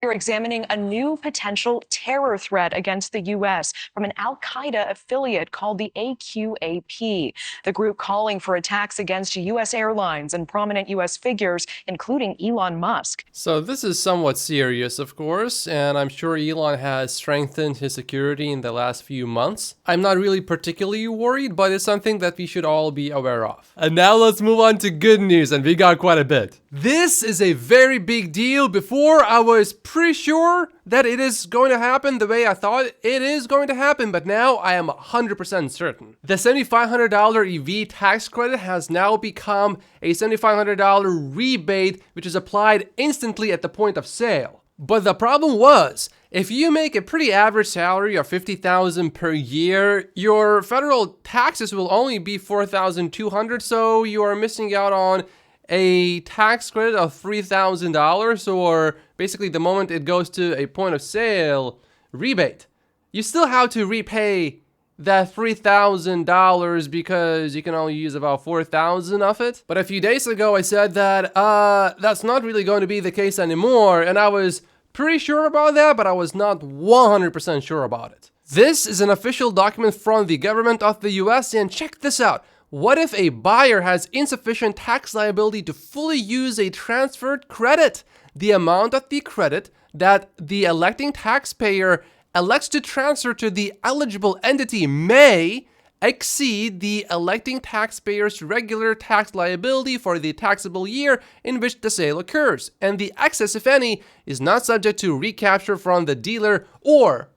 We're examining a new potential terror threat against the U.S. from an al-Qaeda affiliate called the AQAP, the group calling for attacks against U.S. airlines and prominent U.S. figures, including Elon Musk. So this is somewhat serious, of course, and I'm sure Elon has strengthened his security in the last few months. I'm not really particularly worried, but it's something that we should all be aware of. And now let's move on to good news, and we got quite a bit. This is a very big deal. Before, I was pretty sure that it is going to happen the way I thought it is going to happen, but now I am 100% certain. The $7,500 EV tax credit has now become a $7,500 rebate, which is applied instantly at the point of sale. But the problem was, if you make a pretty average salary of $50,000 per year, your federal taxes will only be $4,200, so you are missing out on a tax credit of $3,000, or basically the moment it goes to a point of sale rebate. You still have to repay that $3,000 because you can only use about $4,000 of it. But a few days ago I said that that's not really going to be the case anymore, and I was pretty sure about that, but I was not 100% sure about it. This is an official document from the government of the US, and check this out. What if a buyer has insufficient tax liability to fully use a transferred credit? The amount of the credit that the electing taxpayer elects to transfer to the eligible entity may exceed the electing taxpayer's regular tax liability for the taxable year in which the sale occurs, and the excess, if any, is not subject to recapture from the dealer or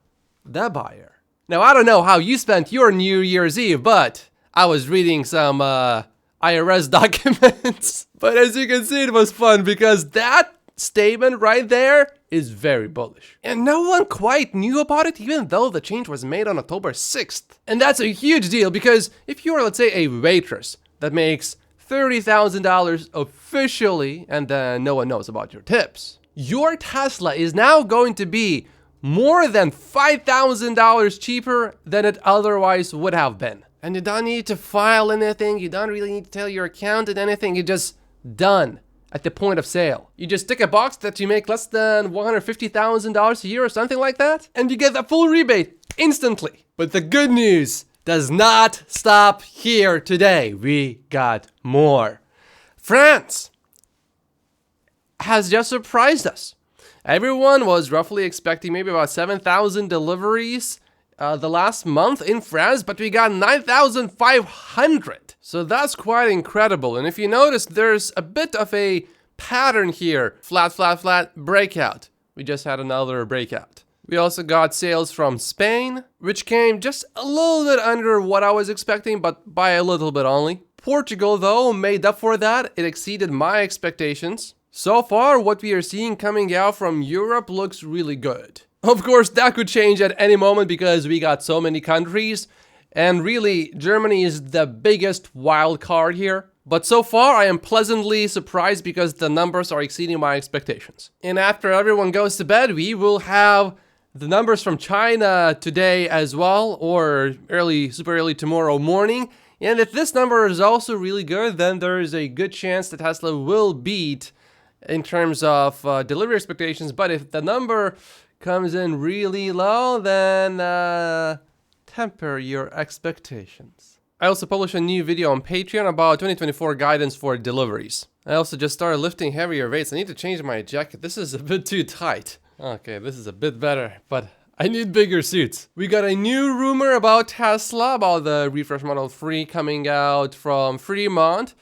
the buyer. Now, I don't know how you spent your New Year's Eve, but I was reading some IRS documents. But as you can see, it was fun because that statement right there is very bullish. And no one quite knew about it, even though the change was made on October 6th. And that's a huge deal because if you are, let's say, a waitress that makes $30,000 officially and then no one knows about your tips, your Tesla is now going to be more than $5,000 cheaper than it otherwise would have been. And you don't need to file anything, you don't really need to tell your accountant anything, you're just done at the point of sale. You just tick a box that you make less than $150,000 a year or something like that, and you get that full rebate instantly. But the good news does not stop here today. We got more. France has just surprised us. Everyone was roughly expecting maybe about 7,000 deliveries the last month in France, but we got 9,500. So that's quite incredible. And if you notice, there's a bit of a pattern here. Flat, flat, flat, breakout. We just had another breakout. We also got sales from Spain, which came just a little bit under what I was expecting, but by a little bit only. Portugal, though, made up for that. It exceeded my expectations. So far, what we are seeing coming out from Europe looks really good. Of course, that could change at any moment because we got so many countries, and really, Germany is the biggest wild card here. But so far, I am pleasantly surprised because the numbers are exceeding my expectations. And after everyone goes to bed, we will have the numbers from China today as well, or super early tomorrow morning. And if this number is also really good, then there is a good chance that Tesla will beat in terms of delivery expectations. But if the number comes in really low, then temper your expectations. I also published a new video on Patreon about 2024 guidance for deliveries. I also just started lifting heavier weights. I need to change my jacket. This is a bit too tight. Okay, this is a bit better, but I need bigger suits. We got a new rumor about Tesla, about the refresh Model 3 coming out from Fremont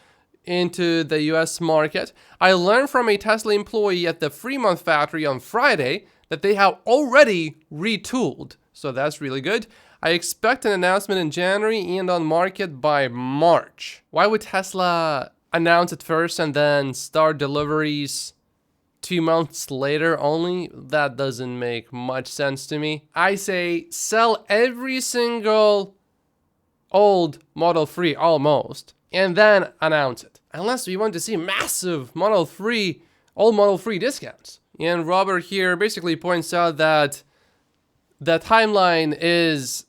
into the US market. I learned from a Tesla employee at the Fremont factory on Friday that they have already retooled. So that's really good. I expect an announcement in January and on market by March. Why would Tesla announce it first and then start deliveries 2 months later only? That doesn't make much sense to me. I say sell every single old Model 3 almost, and then announce it. Unless we want to see massive old Model 3 discounts. And Robert here basically points out that the timeline is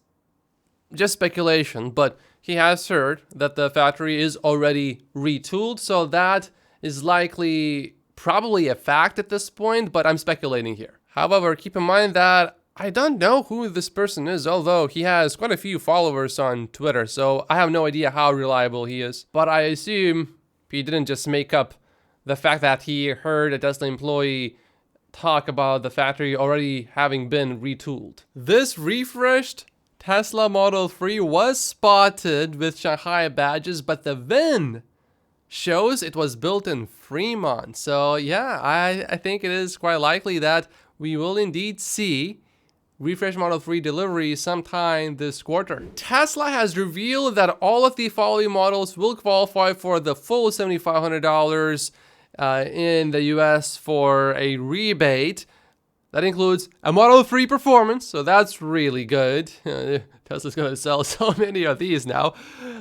just speculation, but he has heard that the factory is already retooled, so that is likely probably a fact at this point, but I'm speculating here. However, keep in mind that I don't know who this person is, although he has quite a few followers on Twitter, so I have no idea how reliable he is. But I assume he didn't just make up the fact that he heard a Tesla employee talk about the factory already having been retooled. This refreshed Tesla Model 3 was spotted with Shanghai badges, but the VIN shows it was built in Fremont. So yeah, I think it is quite likely that we will indeed see refresh Model 3 delivery sometime this quarter. Tesla has revealed that all of the following models will qualify for the full $7,500 in the US for a rebate. That includes a Model 3 Performance, so that's really good. Tesla's going to sell so many of these now.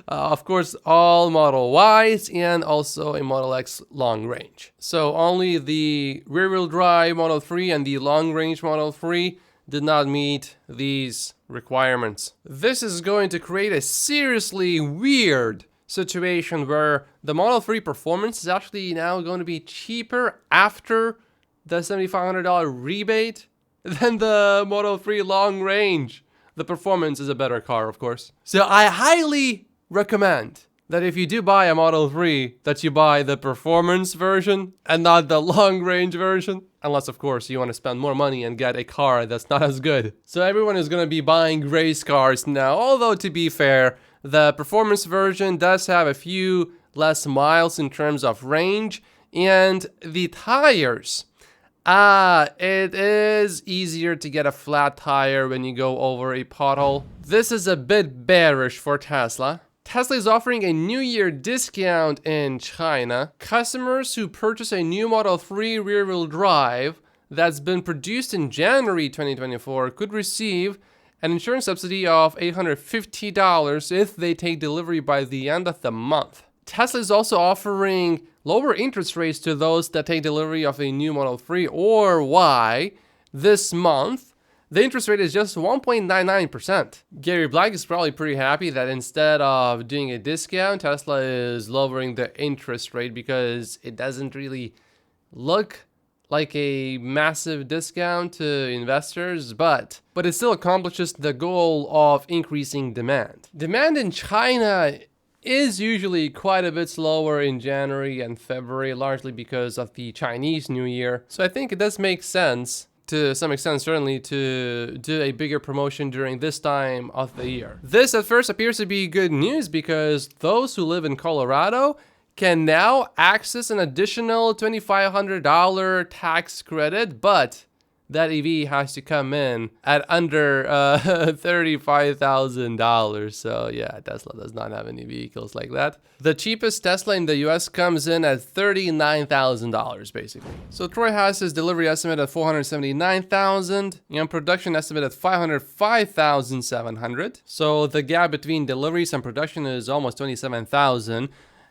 Of course, all Model Ys and also a Model X long range. So only the rear-wheel drive Model 3 and the long-range Model 3 did not meet these requirements. This is going to create a seriously weird situation where the Model 3 Performance is actually now going to be cheaper after the $7,500 rebate than the Model 3 long range. The Performance is a better car, of course. So I highly recommend that if you do buy a Model 3, that you buy the Performance version and not the long range version. Unless, of course, you want to spend more money and get a car that's not as good. So everyone is going to be buying race cars now. Although, to be fair, the Performance version does have a few less miles in terms of range. And the tires. It is easier to get a flat tire when you go over a pothole. This is a bit bearish for Tesla. Tesla is offering a New Year discount in China. Customers who purchase a new Model 3 rear-wheel drive that's been produced in January 2024 could receive an insurance subsidy of $850 if they take delivery by the end of the month. Tesla is also offering lower interest rates to those that take delivery of a new Model 3 or Y this month. The interest rate is just 1.99%. Gary Black is probably pretty happy that instead of doing a discount, Tesla is lowering the interest rate because it doesn't really look like a massive discount to investors, but it still accomplishes the goal of increasing demand. Demand in China is usually quite a bit slower in January and February, largely because of the Chinese New Year. So I think it does make sense, to some extent certainly, to do a bigger promotion during this time of the year. This at first appears to be good news because those who live in Colorado can now access an additional $2,500 tax credit, but that EV has to come in at under $35,000. So yeah, Tesla does not have any vehicles like that. The cheapest Tesla in the US comes in at $39,000 basically. So Troy has his delivery estimate at $479,000 and production estimate at $505,700. So the gap between deliveries and production is almost $27,000.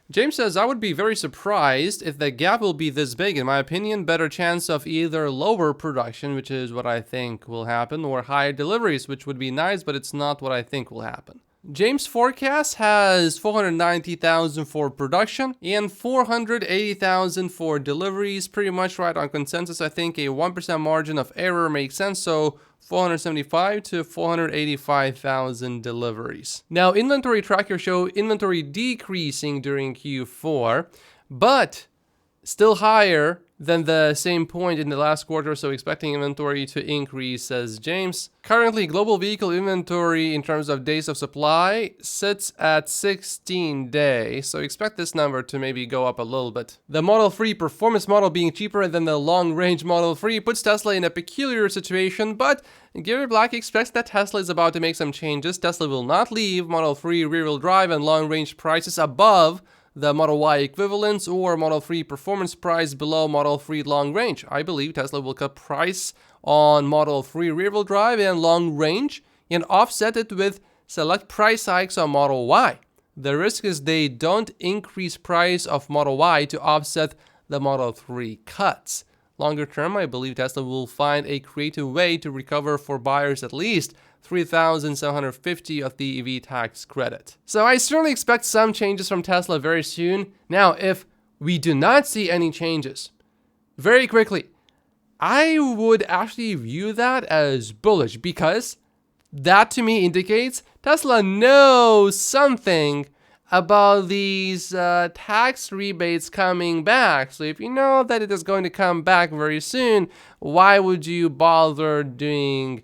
James says, I would be very surprised if the gap will be this big. In my opinion, better chance of either lower production, which is what I think will happen, or higher deliveries, which would be nice, but it's not what I think will happen. James' forecast has 490,000 for production and 480,000 for deliveries, pretty much right on consensus. I think a 1% margin of error makes sense, so 475 to 485,000 deliveries. Now, inventory trackers show inventory decreasing during Q4, but still higher than the same point in the last quarter, so expecting inventory to increase, says James. Currently, global vehicle inventory in terms of days of supply sits at 16 days, so expect this number to maybe go up a little bit. The Model 3 Performance model being cheaper than the long-range Model 3 puts Tesla in a peculiar situation, but Gary Black expects that Tesla is about to make some changes. Tesla will not leave Model 3 rear-wheel drive and long-range prices above the Model Y equivalents or Model 3 Performance price below Model 3 long range. I believe Tesla will cut price on Model 3 rear-wheel drive and long range and offset it with select price hikes on Model Y. The risk is they don't increase price of Model Y to offset the Model 3 cuts. Longer term, I believe Tesla will find a creative way to recover for buyers at least $3,750 of the EV tax credit. So I certainly expect some changes from Tesla very soon. Now, if we do not see any changes very quickly, I would actually view that as bullish, because that to me indicates Tesla knows something about these tax rebates coming back. So if you know that it is going to come back very soon, why would you bother doing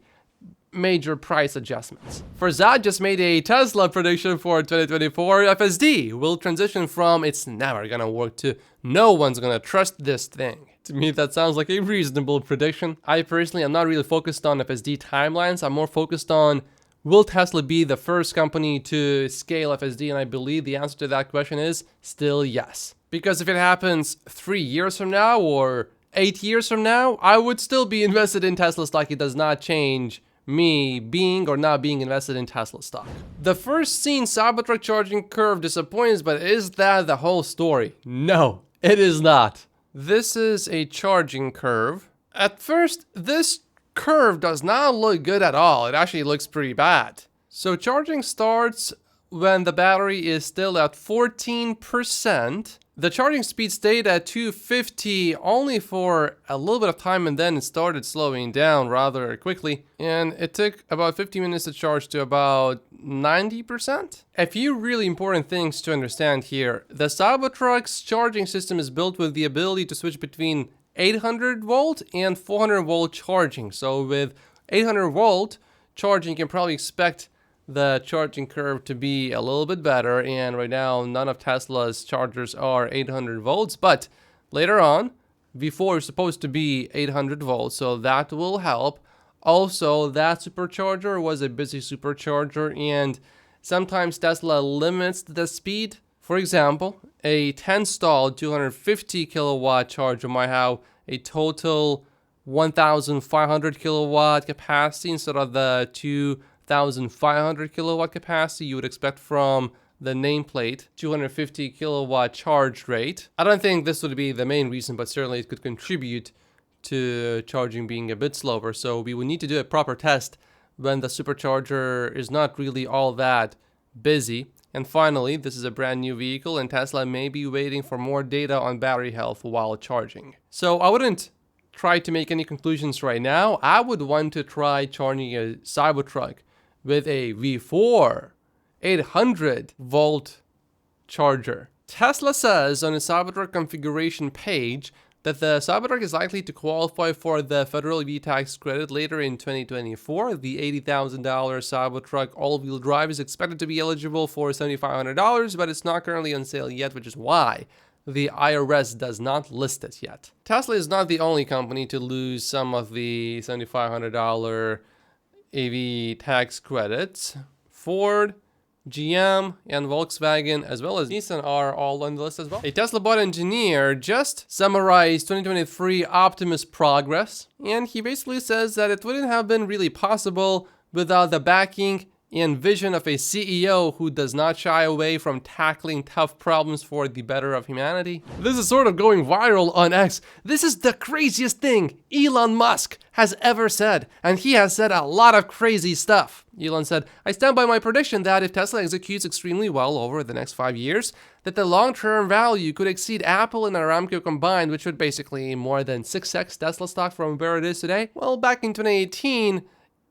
major price adjustments? Farzad just made a Tesla prediction for 2024. FSD will transition from "it's never gonna work" to "no one's gonna trust this thing." To me, that sounds like a reasonable prediction. I personally am not really focused on FSD timelines. I'm more focused on, will Tesla be the first company to scale FSD? And I believe the answer to that question is still yes. Because if it happens 3 years from now or 8 years from now, I would still be invested in Tesla stock. It does not change me being or not being invested in Tesla stock. The first seen Cybertruck charging curve disappoints, but is that the whole story? No, it is not. This is a charging curve. At first, this curve does not look good at all. It actually looks pretty bad. So charging starts when the battery is still at 14%. The charging speed stayed at 250 only for a little bit of time, and then it started slowing down rather quickly. And it took about 50 minutes to charge to about 90%. A few really important things to understand here. The Cybertruck's charging system is built with the ability to switch between 800 volt and 400 volt charging. So with 800 volt charging, you can probably expect the charging curve to be a little bit better. And right now, none of Tesla's chargers are 800 volts, but later on, V4 is supposed to be 800 volts, so that will help. Also, that supercharger was a busy supercharger, and sometimes Tesla limits the speed. For example, a 10 stall 250 kilowatt charger might have a total 1,500 kilowatt capacity instead of the 2,500 kilowatt capacity you would expect from the nameplate 250 kilowatt charge rate. I don't think this would be the main reason, but certainly it could contribute to charging being a bit slower. So we would need to do a proper test when the supercharger is not really all that busy. And finally, this is a brand new vehicle, and Tesla may be waiting for more data on battery health while charging. So I wouldn't try to make any conclusions right now. I would want to try charging a Cybertruck with a V4 800 volt charger. Tesla says on its Cybertruck configuration page that the Cybertruck is likely to qualify for the federal EV tax credit later in 2024. The $80,000 Cybertruck all-wheel drive is expected to be eligible for $7,500, but it's not currently on sale yet, which is why the IRS does not list it yet. Tesla is not the only company to lose some of the $7,500 EV tax credits. Ford, GM, and Volkswagen, as well as Nissan, are all on the list as well. A Tesla bot engineer just summarized 2023 Optimus progress, and he basically says that it wouldn't have been really possible without the backing and vision of a CEO who does not shy away from tackling tough problems for the better of humanity. This is sort of going viral on X. This is the craziest thing Elon Musk has ever said, and he has said a lot of crazy stuff. Elon said, "I stand by my prediction that if Tesla executes extremely well over the next 5 years, that the long-term value could exceed Apple and Aramco combined, which would basically more than 6x Tesla stock from where it is today." Well, back in 2018,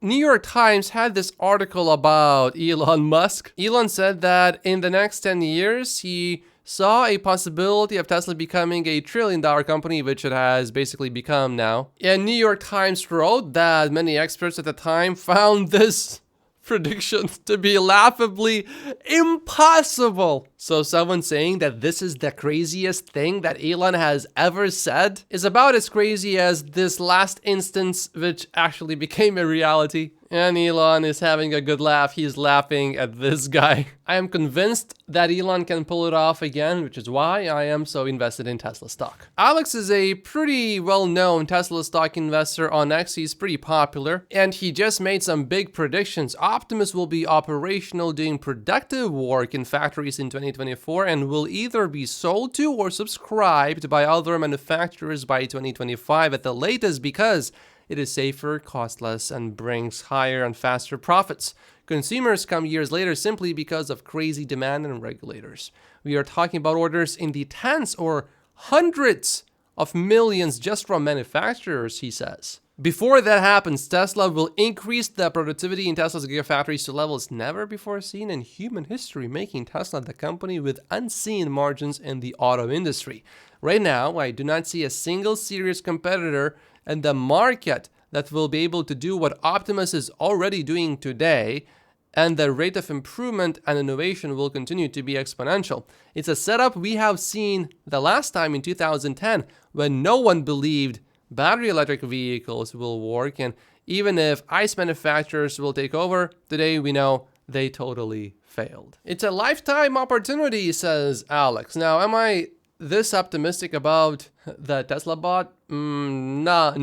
New York Times had this article about Elon Musk. Elon said that in the next 10 years, he saw a possibility of Tesla becoming a $1 trillion company, which it has basically become now. And New York Times wrote that many experts at the time found this prediction to be laughably impossible. So someone saying that this is the craziest thing that Elon has ever said is about as crazy as this last instance, which actually became a reality. And Elon is having a good laugh. He's laughing at this guy. I am convinced that Elon can pull it off again, which is why I am so invested in Tesla stock. Alex is a pretty well-known Tesla stock investor on X. He's pretty popular, and he just made some big predictions. Optimus will be operational, doing productive work in factories in 2024, and will either be sold to or subscribed by other manufacturers by 2025 at the latest, because it is safer, costless, and brings higher and faster profits. Consumers come years later simply because of crazy demand and regulators. We are talking about orders in the tens or hundreds of millions just from manufacturers, he says. Before that happens, Tesla will increase the productivity in Tesla's gigafactories to levels never before seen in human history, making Tesla the company with unseen margins in the auto industry. Right now, I do not see a single serious competitor in the market that will be able to do what Optimus is already doing today, and the rate of improvement and innovation will continue to be exponential. It's a setup we have seen the last time in 2010 when no one believed battery electric vehicles will work, and even if ICE manufacturers will take over, today we know they totally failed. It's a lifetime opportunity, says Alex. Now, am I this optimistic about the Tesla bot? No.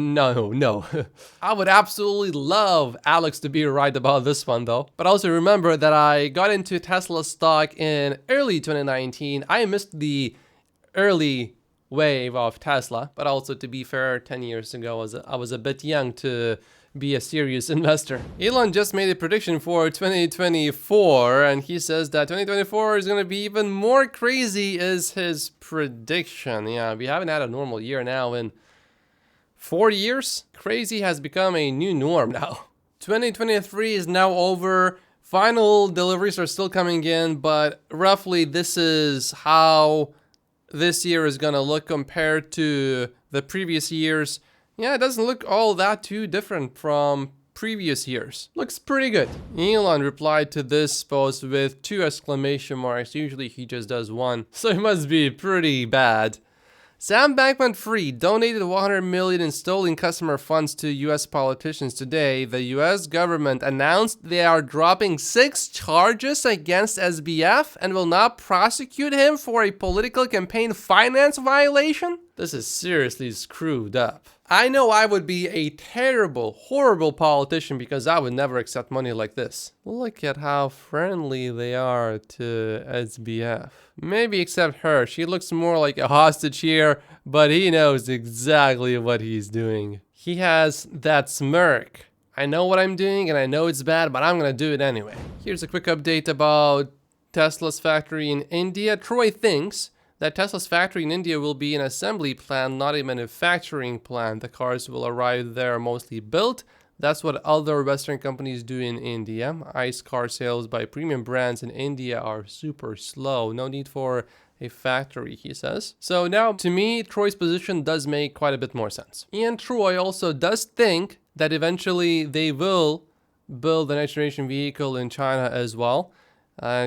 I would absolutely love Alex to be right about this one though. But also remember that I got into Tesla stock in early 2019. I missed the early wave of Tesla, but also, to be fair, 10 years ago I was a bit young to be a serious investor. Elon just made a prediction for 2024, and he says that 2024 is going to be even more crazy, is his prediction. Yeah, we haven't had a normal year now in 4 years. Crazy has become a new norm now. 2023 is now over. Final deliveries are still coming in, but roughly this is how this year is gonna look compared to the previous years. Yeah, it doesn't look all that too different from previous years. Looks pretty good. Elon replied to this post with 2 exclamation marks. Usually he just does 1, so it must be pretty bad. Sam Bankman-Fried donated 100 million in stolen customer funds to US politicians today. The US government announced they are dropping 6 charges against SBF and will not prosecute him for a political campaign finance violation. This is seriously screwed up. I know I would be a terrible, horrible politician because I would never accept money like this. Look at how friendly they are to SBF. Maybe except her. She looks more like a hostage here, but he knows exactly what he's doing. He has that smirk. I know what I'm doing and I know it's bad, but I'm gonna do it anyway. Here's a quick update about Tesla's factory in India. Troy thinks that Tesla's factory in India will be an assembly plant, not a manufacturing plant. The cars will arrive there mostly built. That's what other Western companies do in India. ICE car sales by premium brands in India are super slow. No need for a factory, he says. So now, to me, Troy's position does make quite a bit more sense. And Troy also does think that eventually they will build the next generation vehicle in China as well.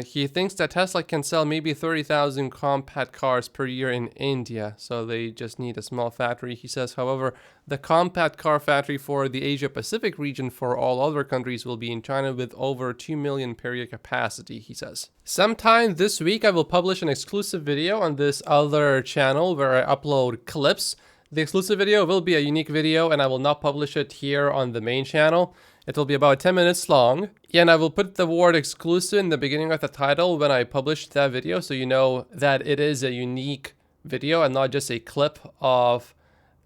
He thinks that Tesla can sell maybe 30,000 compact cars per year in India, so they just need a small factory. He says, however, the compact car factory for the Asia-Pacific region for all other countries will be in China with over 2 million per year capacity, he says. Sometime this week, I will publish an exclusive video on this other channel where I upload clips. The exclusive video will be a unique video, and I will not publish it here on the main channel. It will be about 10 minutes long, and I will put the word exclusive in the beginning of the title when I publish that video, so you know that it is a unique video and not just a clip of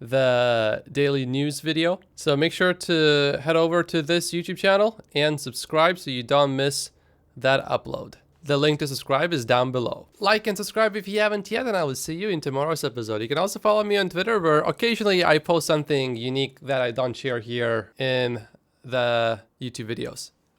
the daily news video. So make sure to head over to this YouTube channel and subscribe so you don't miss that upload. The link to subscribe is down below. Like and subscribe if you haven't yet, and I will see you in tomorrow's episode. You can also follow me on Twitter, where occasionally I post something unique that I don't share here in the YouTube videos.